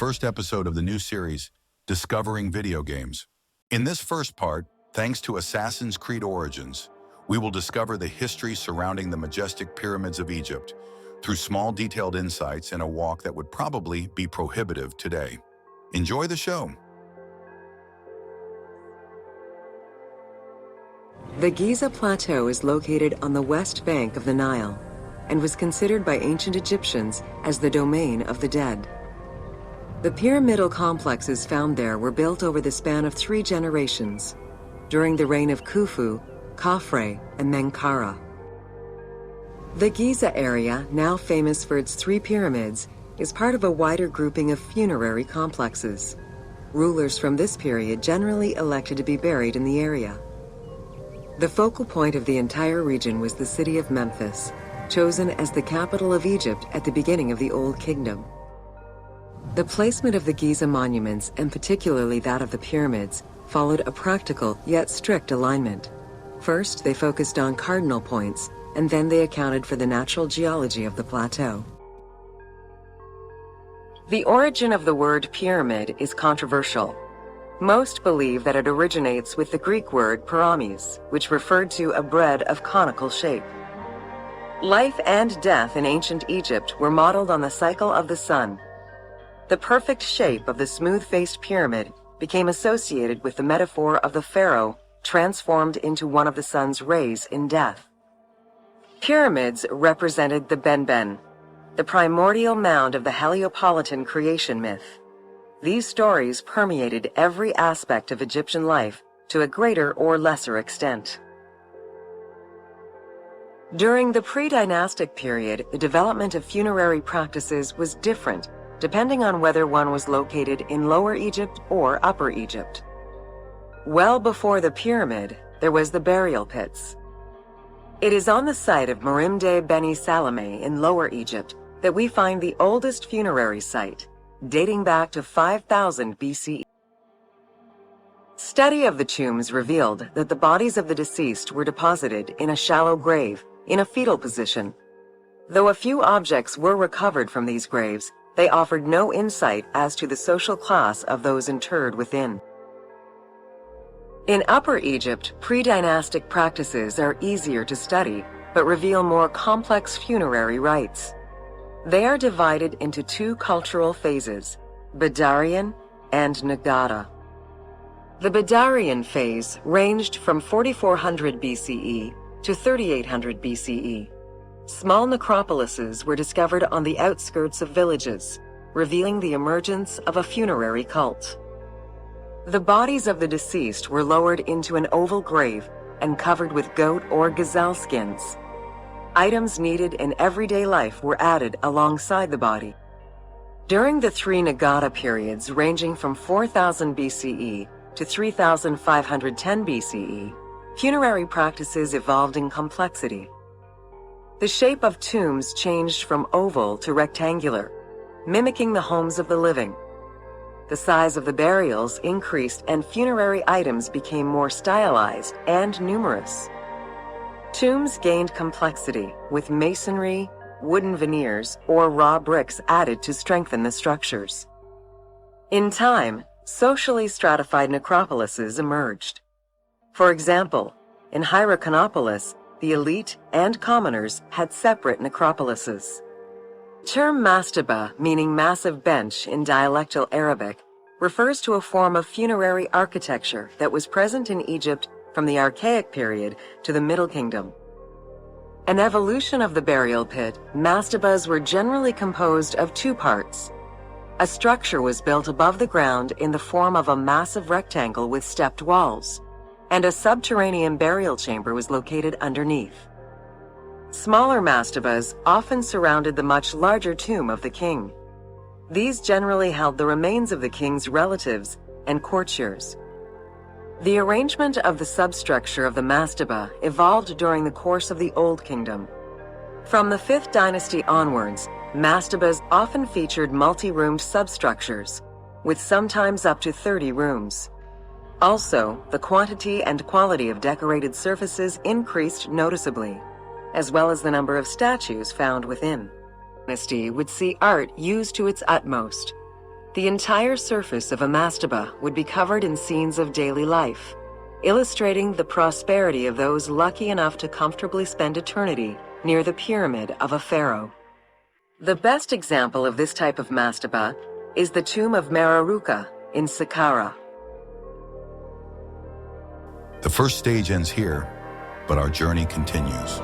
first episode of the new series, Discovering Video Games. In this first part, thanks to Assassin's Creed Origins, we will discover the history surrounding the majestic pyramids of Egypt through small detailed insights in a walk that would probably be prohibitive today. Enjoy the show. The Giza Plateau is located on the west bank of the Nile and was considered by ancient Egyptians as the domain of the dead. The pyramidal complexes found there were built over the span of 3 generations, during the reign of Khufu, Khafre, and Menkaure. The Giza area, now famous for its 3 pyramids, is part of a wider grouping of funerary complexes. Rulers from this period generally elected to be buried in the area. The focal point of the entire region was the city of Memphis, chosen as the capital of Egypt at the beginning of the Old Kingdom. The placement of the Giza monuments, and particularly that of the pyramids, followed a practical yet strict alignment. First, they focused on cardinal points, and then they accounted for the natural geology of the plateau. The origin of the word pyramid is controversial. Most believe that it originates with the Greek word pyramis, which referred to a bread of conical shape. Life and death in ancient Egypt were modeled on the cycle of the sun. The perfect shape of the smooth-faced pyramid became associated with the metaphor of the pharaoh transformed into one of the sun's rays in death. Pyramids represented the Benben, the primordial mound of the Heliopolitan creation myth. These stories permeated every aspect of Egyptian life to a greater or lesser extent. During the pre-dynastic period, the development of funerary practices was different depending on whether one was located in Lower Egypt or Upper Egypt. Well before the pyramid, there was the burial pits. It is on the site of Merimde Beni Salame in Lower Egypt that we find the oldest funerary site, dating back to 5000 BCE. Study of the tombs revealed that the bodies of the deceased were deposited in a shallow grave, in a fetal position. Though a few objects were recovered from these graves, they offered no insight as to the social class of those interred within. In Upper Egypt, pre-dynastic practices are easier to study, but reveal more complex funerary rites. They are divided into 2 cultural phases, Badarian and Nagada. The Badarian phase ranged from 4400 BCE to 3800 BCE. Small necropolises were discovered on the outskirts of villages, revealing the emergence of a funerary cult. The bodies of the deceased were lowered into an oval grave and covered with goat or gazelle skins. Items needed in everyday life were added alongside the body. During the 3 Nagada periods ranging from 4000 BCE to 3510 BCE, funerary practices evolved in complexity. The shape of tombs changed from oval to rectangular, mimicking the homes of the living. The size of the burials increased and funerary items became more stylized and numerous. Tombs gained complexity, with masonry, wooden veneers, or raw bricks added to strengthen the structures. In time, socially stratified necropolises emerged. For example, in Hierakonpolis, the elite and commoners had separate necropolises. The term mastaba, meaning massive bench in dialectal Arabic, refers to a form of funerary architecture that was present in Egypt from the Archaic period to the Middle Kingdom. An evolution of the burial pit, mastabas were generally composed of 2 parts. A structure was built above the ground in the form of a massive rectangle with stepped walls, and a subterranean burial chamber was located underneath. Smaller mastabas often surrounded the much larger tomb of the king. These generally held the remains of the king's relatives and courtiers. The arrangement of the substructure of the mastaba evolved during the course of the Old Kingdom. From the 5th dynasty onwards, mastabas often featured multi-roomed substructures, with sometimes up to 30 rooms. Also, the quantity and quality of decorated surfaces increased noticeably, as well as the number of statues found within. Dynasty would see art used to its utmost. The entire surface of a mastaba would be covered in scenes of daily life, illustrating the prosperity of those lucky enough to comfortably spend eternity near the pyramid of a pharaoh. The best example of this type of mastaba is the tomb of Meroruka in Saqqara. The first stage ends here, but our journey continues.